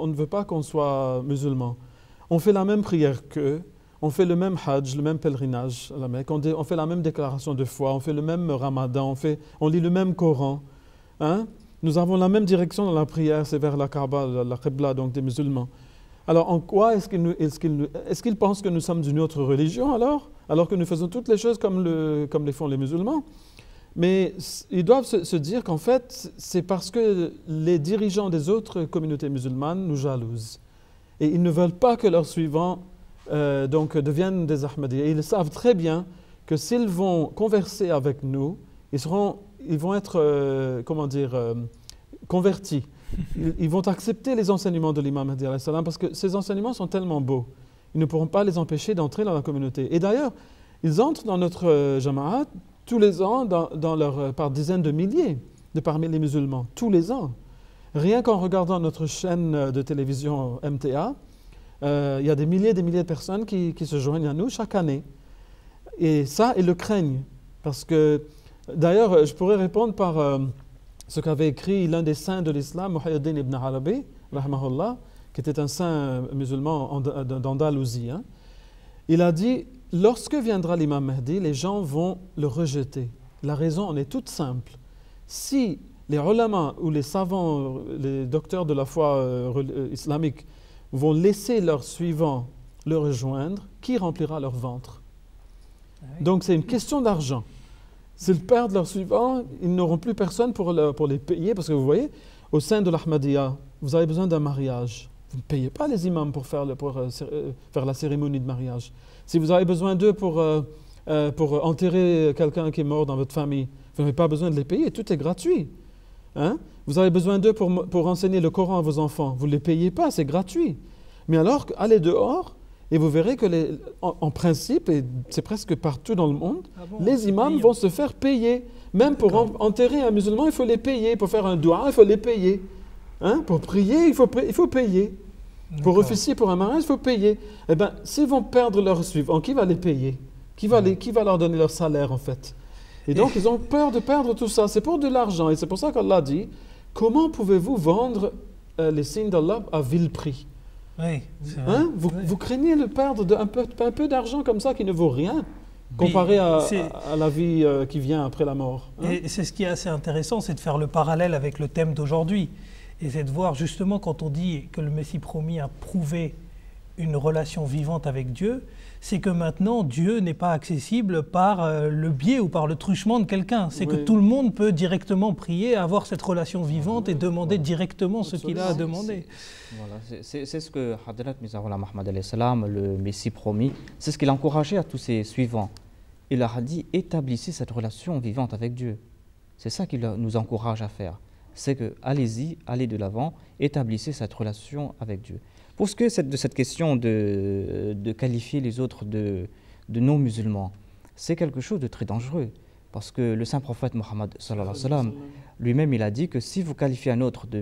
ne veut pas qu'on soit musulman? On fait la même prière qu'eux, on fait le même hajj, le même pèlerinage à la Mecque, on fait la même déclaration de foi, on fait le même ramadan, on lit le même Coran. Hein? Nous avons la même direction dans la prière, c'est vers la Kaaba, la Qibla, donc des musulmans. Alors en quoi est-ce qu'ils pensent que nous sommes d'une autre religion alors que nous faisons toutes les choses comme les font les musulmans? Mais ils doivent se dire qu'en fait, c'est parce que les dirigeants des autres communautés musulmanes nous jalousent. Et ils ne veulent pas que leurs suivants deviennent des Ahmadis. Et ils savent très bien que s'ils vont converser avec nous, ils vont être, convertis. Ils vont accepter les enseignements de l'imam Mahdi parce que ces enseignements sont tellement beaux. Ils ne pourront pas les empêcher d'entrer dans la communauté. Et d'ailleurs, ils entrent dans notre jama'at tous les ans par dizaines de milliers parmi les musulmans, tous les ans. Rien qu'en regardant notre chaîne de télévision MTA, il y a des milliers de personnes qui se joignent à nous chaque année. Et ça, ils le craignent. Parce que, d'ailleurs, je pourrais répondre par ce qu'avait écrit l'un des saints de l'islam, Muhyiddin ibn Arabi, rahmahullah, qui était un saint musulman d'Andalousie. Hein. Il a dit, lorsque viendra l'imam Mahdi, les gens vont le rejeter. La raison en est toute simple. Si les ulama ou les savants, les docteurs de la foi islamique vont laisser leurs suivants le rejoindre, qui remplira leur ventre? Donc c'est une question d'argent. S'ils perdent leurs suivants, ils n'auront plus personne pour les payer, parce que vous voyez, au sein de l'Ahmadiyya, vous avez besoin d'un mariage. Vous ne payez pas les imams pour faire la cérémonie de mariage. Si vous avez besoin d'eux pour enterrer quelqu'un qui est mort dans votre famille, vous n'avez pas besoin de les payer, tout est gratuit. Hein? Vous avez besoin d'eux pour enseigner le Coran à vos enfants, vous ne les payez pas, c'est gratuit. Mais alors, allez dehors, et vous verrez que, en principe, et c'est presque partout dans le monde, les imams vont se faire payer. Même pour enterrer un musulman, il faut les payer. Pour faire un dua, il faut les payer. Hein? Pour prier, il faut payer. Pour officier pour un mariage, il faut payer. Eh bien, s'ils vont perdre leurs suivants, qui va les payer? Qui va leur donner leur salaire, en fait? Et donc, ils ont peur de perdre tout ça. C'est pour de l'argent. Et c'est pour ça qu'Allah dit, comment pouvez-vous vendre les signes d'Allah à vil prix? Oui, hein? Vous craignez de perdre un peu d'argent comme ça qui ne vaut rien comparé à la vie qui vient après la mort. Hein? Et c'est ce qui est assez intéressant, c'est de faire le parallèle avec le thème d'aujourd'hui. Et c'est de voir justement quand on dit que le Messie promis a prouvé une relation vivante avec Dieu, c'est que maintenant Dieu n'est pas accessible par le biais ou par le truchement de quelqu'un. C'est que tout le monde peut directement prier, avoir cette relation vivante et demander directement ce qu'il a à demander. Voilà, c'est ce que Hadrat Mizahullah Muhammad alayhi salam, le Messie promis, c'est ce qu'il a encouragé à tous ses suivants. Il leur a dit, établissez cette relation vivante avec Dieu. C'est ça qu'il nous encourage à faire. C'est que, allez-y, allez de l'avant, établissez cette relation avec Dieu. Pour ce qui est de cette question de qualifier les autres de non-musulmans, c'est quelque chose de très dangereux. Parce que le saint prophète Mohammed lui-même, il a dit que si vous qualifiez un autre de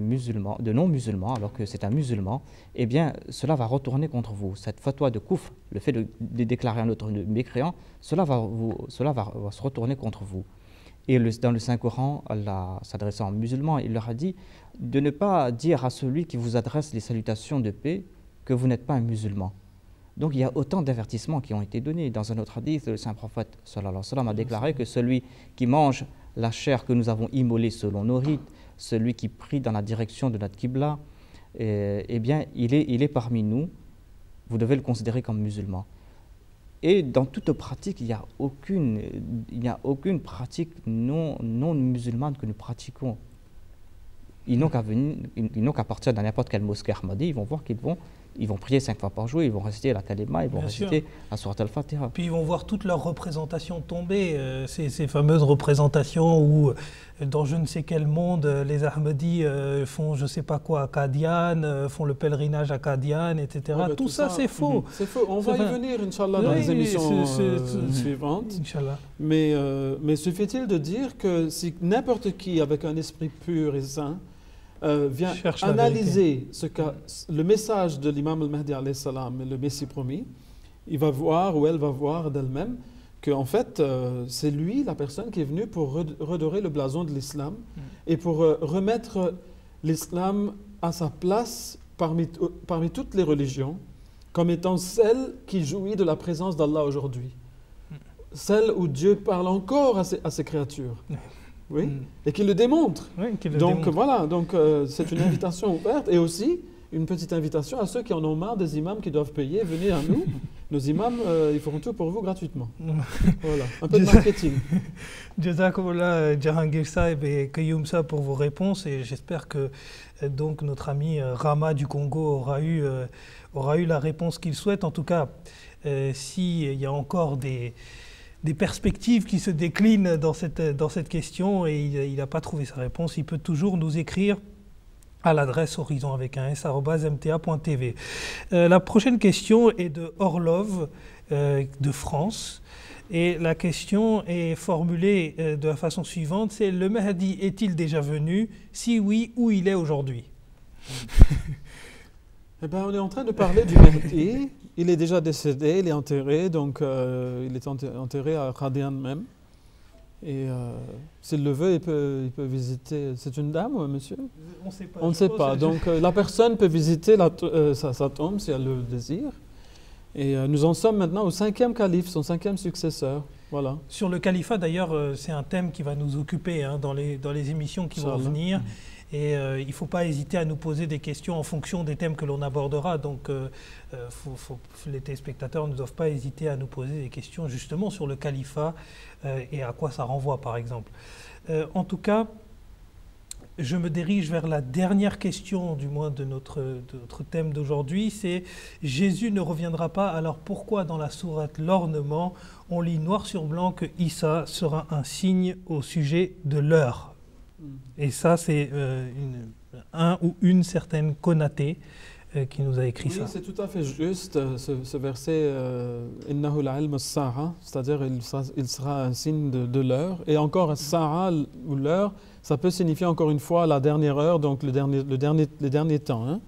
non-musulman, alors que c'est un musulman, eh bien, cela va retourner contre vous. Cette fatwa de kufr, le fait de déclarer un autre mécréant, cela va se retourner contre vous. Et dans le Saint-Coran, Allah, s'adressant aux musulmans, il leur a dit de ne pas dire à celui qui vous adresse les salutations de paix que vous n'êtes pas un musulman. Donc il y a autant d'avertissements qui ont été donnés. Dans un autre hadith, le Saint-Prophète a déclaré que celui qui mange la chair que nous avons immolée selon nos rites, celui qui prie dans la direction de notre Qibla, eh bien, il est parmi nous. Vous devez le considérer comme musulman. Et dans toute pratique, il n'y a aucune pratique non musulmane que nous pratiquons. Ils n'ont qu'à partir de n'importe quelle mosquée ahmadi, ils vont voir ils vont prier 5 fois par jour, ils vont réciter la kalima, ils vont réciter la sourate al-Fatiha. Puis ils vont voir toutes leurs représentations tomber, ces fameuses représentations où dans je ne sais quel monde, les Ahmadis font je ne sais pas quoi à Qadian, font le pèlerinage à Qadian, etc. Ouais, tout ça, c'est faux. C'est faux. On va y venir, Inch'Allah, dans les émissions suivantes. Inch'Allah. Mais suffit-il de dire que si n'importe qui, avec un esprit pur et saint, vient analyser le message de l'imam al-Mahdi alayhi salam, le Messie promis, il va voir ou elle va voir d'elle-même qu'en fait, c'est lui, la personne qui est venue pour redorer le blason de l'islam et pour remettre l'islam à sa place parmi toutes les religions, comme étant celle qui jouit de la présence d'Allah aujourd'hui. Celle où Dieu parle encore à ses créatures. Oui, et qui le démontre. Oui, qui le Donc démontre. voilà, c'est une invitation ouverte et aussi une petite invitation à ceux qui en ont marre des imams qui doivent payer. Venez à nous, nos imams, ils feront tout pour vous gratuitement. Voilà, un peu de marketing. Jazakumullah Jahangir Saeb et Kayoum Sa pour vos réponses et j'espère que donc notre ami Rama du Congo aura eu la réponse qu'il souhaite. En tout cas, s'il y a encore des perspectives qui se déclinent dans cette question et il n'a pas trouvé sa réponse, il peut toujours nous écrire à l'adresse horizon avec un s@mta.tv. La prochaine question est de Orlov de France et la question est formulée de la façon suivante, c'est: le Mahdi est-il déjà venu? Si oui, où il est aujourd'hui? Eh bien, on est en train de parler du Mahdi. Il est déjà décédé, il est enterré, donc il est enterré à Qadian même. Et s'il le veut, il peut visiter. C'est une dame ou un monsieur? On ne sait pas. On ne sait pas. Donc la personne peut visiter sa tombe si elle le désire. Et nous en sommes maintenant au 5e calife, son 5e successeur. Voilà. Sur le califat, d'ailleurs, c'est un thème qui va nous occuper dans les émissions qui vont venir. Et il ne faut pas hésiter à nous poser des questions en fonction des thèmes que l'on abordera. Donc, les téléspectateurs ne doivent pas hésiter à nous poser des questions justement sur le califat et à quoi ça renvoie, par exemple. En tout cas, je me dirige vers la dernière question, du moins de notre thème d'aujourd'hui. C'est: Jésus ne reviendra pas, alors pourquoi dans la sourate L'Ornement, on lit noir sur blanc que Issa sera un signe au sujet de l'heure? Et ça, c'est un ou une certaine Konaté qui nous a écrit ça. Oui, c'est tout à fait juste, ce verset « Innahu la'ilm as-sa'a », c'est-à-dire il sera un signe de l'heure. Et encore, as-sa'a ou l'heure, ça peut signifier encore une fois la dernière heure, donc le dernier temps.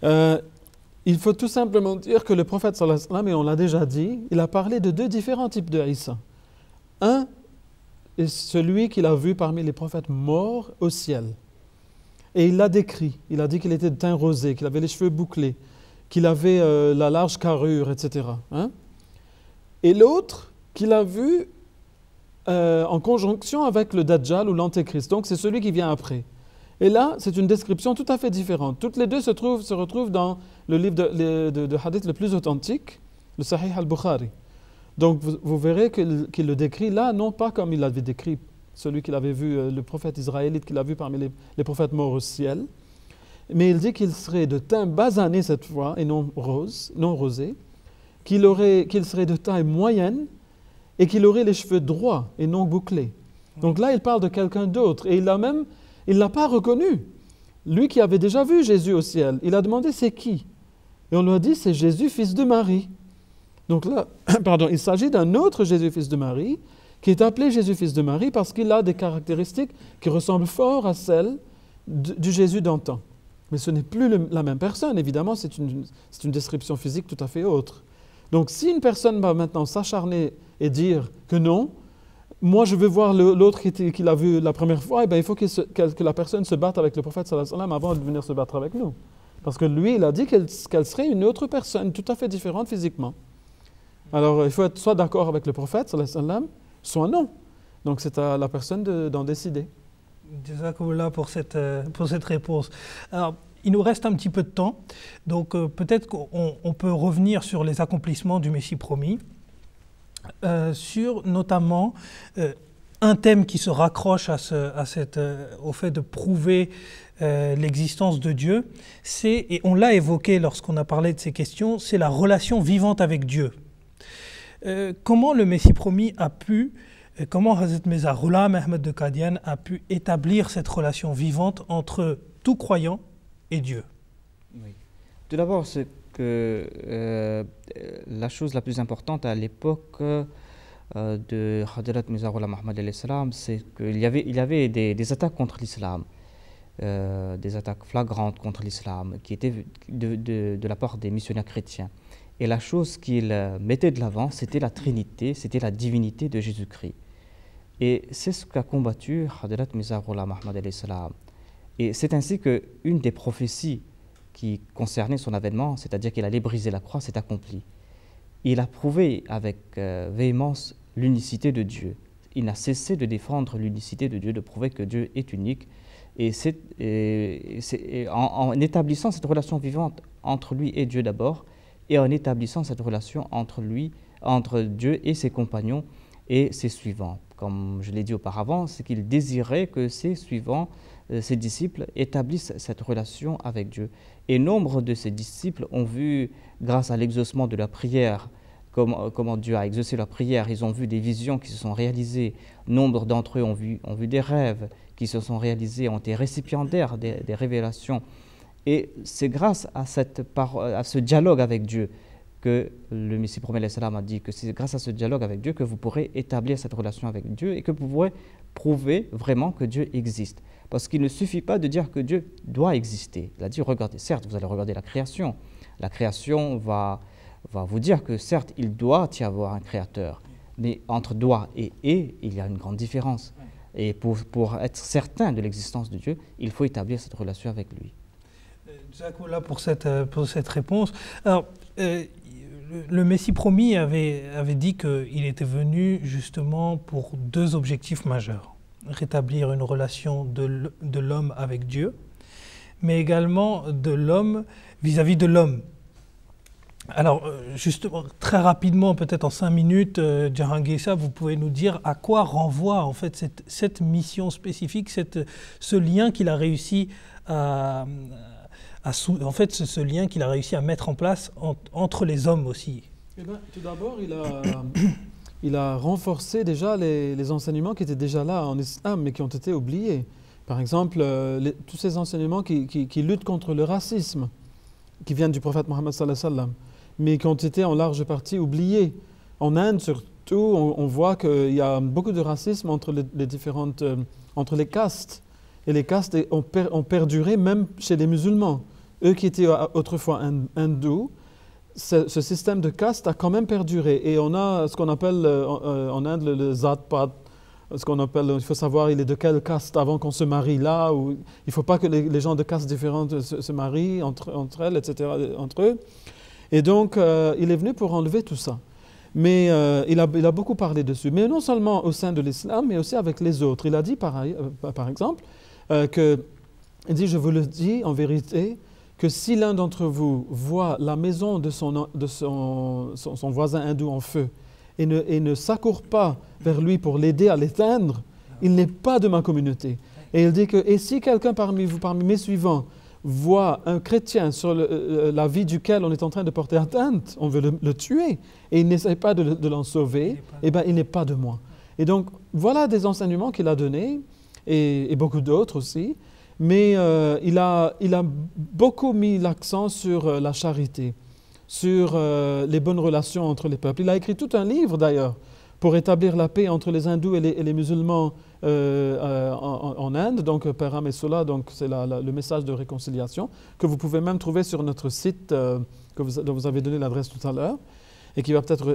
Hein. Il faut tout simplement dire que le prophète sallallahu alayhi wa sallam, et on l'a déjà dit, il a parlé de deux différents types de Issa. Un est celui qu'il a vu parmi les prophètes morts au ciel. Et il l'a décrit. Il a dit qu'il était de teint rosé, qu'il avait les cheveux bouclés, qu'il avait la large carrure, etc. Hein? Et l'autre qu'il a vu en conjonction avec le Dajjal ou l'Antéchrist. Donc c'est celui qui vient après. Et là, c'est une description tout à fait différente. Toutes les deux se retrouvent dans le livre de hadith le plus authentique, le Sahih al-Bukhari. Donc vous verrez qu'il le décrit là, non pas comme il l'avait décrit, celui qu'il avait vu, le prophète israélite qu'il a vu parmi les prophètes morts au ciel, mais il dit qu'il serait de teint basané cette fois, et non rosé, qu'il serait de taille moyenne, et qu'il aurait les cheveux droits et non bouclés. Donc là, il parle de quelqu'un d'autre, et il ne l'a pas reconnu. Lui qui avait déjà vu Jésus au ciel, il a demandé c'est qui? Et on lui a dit c'est Jésus, fils de Marie. Donc là, il s'agit d'un autre Jésus, fils de Marie, qui est appelé Jésus, fils de Marie, parce qu'il a des caractéristiques qui ressemblent fort à celles du Jésus d'antan. Mais ce n'est plus la même personne, évidemment, c'est une description physique tout à fait autre. Donc si une personne va maintenant s'acharner et dire que non, moi je veux voir l'autre qu'il a vu la première fois, eh bien, il faut que la personne se batte avec le prophète sallallahu alayhi wa sallam avant de venir se battre avec nous. Parce que lui, il a dit qu'elle serait une autre personne, tout à fait différente physiquement. Alors, il faut être soit d'accord avec le prophète, sallallahu alayhi wa sallam, soit non. Donc, c'est à la personne d'en décider. Jazakumullah pour cette réponse. Alors, il nous reste un petit peu de temps, donc peut-être qu'on peut revenir sur les accomplissements du Messie promis, sur notamment un thème qui se raccroche au fait de prouver l'existence de Dieu, et on l'a évoqué lorsqu'on a parlé de ces questions, c'est la relation vivante avec Dieu. Comment le Messie promis comment Hazrat Mirza Ghulam Ahmad de Qadian a pu établir cette relation vivante entre tout croyant et Dieu? Oui. Tout d'abord, c'est que la chose la plus importante à l'époque de Hazrat Mirza Ghulam Ahmad alayhi salam, c'est qu'il y avait des attaques contre l'islam, des attaques flagrantes contre l'islam qui étaient de la part des missionnaires chrétiens. Et la chose qu'il mettait de l'avant, c'était la Trinité, c'était la divinité de Jésus-Christ. Et c'est ce qu'a combattu Hadrat Mizarullah Muhammad alayhi salam. Et c'est ainsi qu'une des prophéties qui concernait son avènement, c'est-à-dire qu'il allait briser la croix, s'est accomplie. Il a prouvé avec véhémence l'unicité de Dieu. Il n'a cessé de défendre l'unicité de Dieu, de prouver que Dieu est unique. Et en établissant cette relation vivante entre lui et Dieu d'abord, et en établissant cette relation entre Dieu et ses compagnons et ses suivants. Comme je l'ai dit auparavant, c'est qu'il désirait que ses suivants, ses disciples, établissent cette relation avec Dieu. Et nombre de ses disciples ont vu, grâce à l'exaucement de la prière, comment Dieu a exaucé la prière, ils ont vu des visions qui se sont réalisées. Nombre d'entre eux ont vu des rêves qui se sont réalisés, ont été récipiendaires des révélations. Et c'est grâce à ce dialogue avec Dieu que le Messie promet a dit que c'est grâce à ce dialogue avec Dieu que vous pourrez établir cette relation avec Dieu et que vous pourrez prouver vraiment que Dieu existe. Parce qu'il ne suffit pas de dire que Dieu doit exister. Il a dit, regardez, certes, vous allez regarder la création. La création va vous dire que certes, il doit y avoir un créateur. Mais entre doit et il y a une grande différence. Et pour être certain de l'existence de Dieu, il faut établir cette relation avec lui. Jazakallah pour cette réponse. Alors, le Messie promis avait dit qu'il était venu justement pour deux objectifs majeurs. Rétablir une relation de l'homme avec Dieu, mais également de l'homme vis-à-vis de l'homme. Alors, justement, très rapidement, peut-être en 5 minutes, Jahangir Issa, vous pouvez nous dire à quoi renvoie en fait cette mission spécifique, ce lien qu'il a réussi ce lien qu'il a réussi à mettre en place entre les hommes aussi. Eh bien, tout d'abord, il a renforcé déjà les enseignements qui étaient déjà là en islam, mais qui ont été oubliés. Par exemple, tous ces enseignements qui luttent contre le racisme, qui viennent du prophète Mohammed sallallahu alayhi wa sallam, mais qui ont été en large partie oubliés. En Inde, surtout, on voit qu'il y a beaucoup de racisme entre entre les castes. Et les castes ont perduré même chez les musulmans. Eux qui étaient autrefois hindous, ce système de caste a quand même perduré. Et on a ce qu'on appelle en Inde le Zat-Pat. Il faut savoir il est de quelle caste avant qu'on se marie là. Ou, il ne faut pas que les gens de castes différentes se marient entre elles, etc., entre eux. Et donc, il est venu pour enlever tout ça. Mais il a beaucoup parlé dessus. Mais non seulement au sein de l'islam, mais aussi avec les autres. Il a dit par exemple, il dit, je vous le dis en vérité, que si l'un d'entre vous voit la maison de son voisin hindou en feu et ne s'accourt pas vers lui pour l'aider à l'éteindre, il n'est pas de ma communauté. Et il dit que et si quelqu'un parmi mes suivants, voit un chrétien sur la vie duquel on est en train de porter atteinte, on veut le tuer, et il n'essaie pas de l'en sauver, eh bien il n'est pas de moi. Et donc voilà des enseignements qu'il a donnés, et beaucoup d'autres aussi. Mais il a beaucoup mis l'accent sur la charité, sur les bonnes relations entre les peuples. Il a écrit tout un livre d'ailleurs pour établir la paix entre les hindous et les musulmans en Inde, donc Peram et Sula, donc c'est le message de réconciliation que vous pouvez même trouver sur notre site dont vous avez donné l'adresse tout à l'heure et qui va peut-être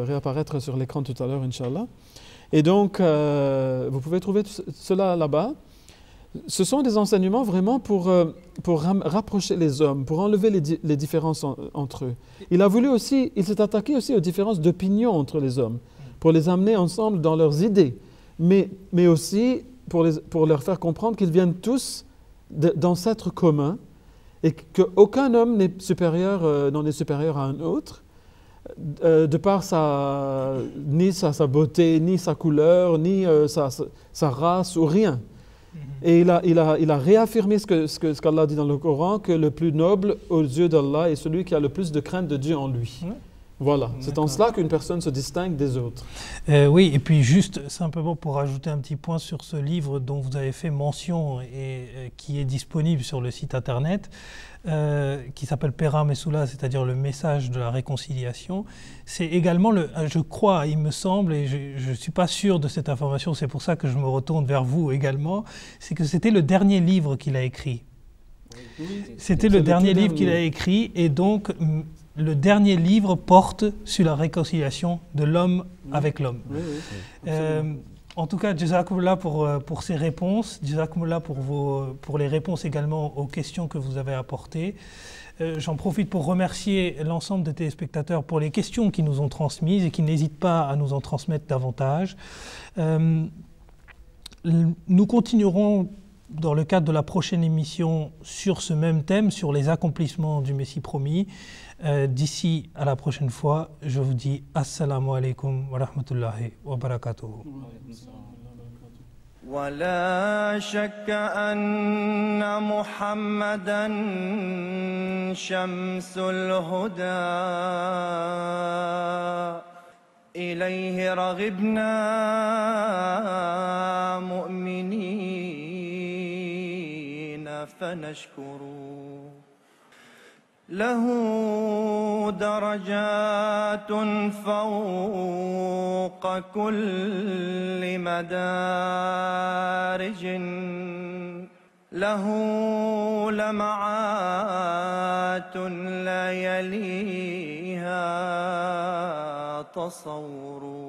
réapparaître sur l'écran tout à l'heure, Inch'Allah. Et donc, vous pouvez trouver cela là-bas. Ce sont des enseignements vraiment pour rapprocher les hommes, pour enlever les différences entre eux. Il s'est attaqué aussi aux différences d'opinion entre les hommes, pour les amener ensemble dans leurs idées, mais aussi pour leur faire comprendre qu'ils viennent tous d'ancêtres communs et qu'aucun homme n'en est supérieur à un autre, de par ni sa beauté, ni sa couleur, ni sa race ou rien. Et il a réaffirmé ce qu'Allah dit dans le Coran, que le plus noble aux yeux d'Allah est celui qui a le plus de crainte de Dieu en lui. Voilà, c'est en cela qu'une personne se distingue des autres. Oui, et puis juste simplement pour rajouter un petit point sur ce livre dont vous avez fait mention et qui est disponible sur le site internet, qui s'appelle Peram et Sula, c'est-à-dire le message de la réconciliation. C'est également, je crois, il me semble, et je ne suis pas sûr de cette information, c'est pour ça que je me retourne vers vous également, c'est que c'était le dernier livre qu'il a écrit. C'était le dernier livre qu'il a écrit, et donc le dernier livre porte sur la réconciliation de l'homme avec l'homme. Oui, oui. En tout cas, Jazakumullah pour ces réponses, Jazakumullah pour les réponses également aux questions que vous avez apportées. J'en profite pour remercier l'ensemble des téléspectateurs pour les questions qu'ils nous ont transmises et qui n'hésitent pas à nous en transmettre davantage. Nous continuerons dans le cadre de la prochaine émission sur ce même thème, sur les accomplissements du Messie promis. D'ici à la prochaine fois, je vous dis Assalamu alaikum wa rahmatullahi wa barakatuhu. ولا شك أن محمدا شمس الهدى إليه رغبنا مؤمنين فنشكر له درجات فوق كل مدارج له لمعات لا يليها تصور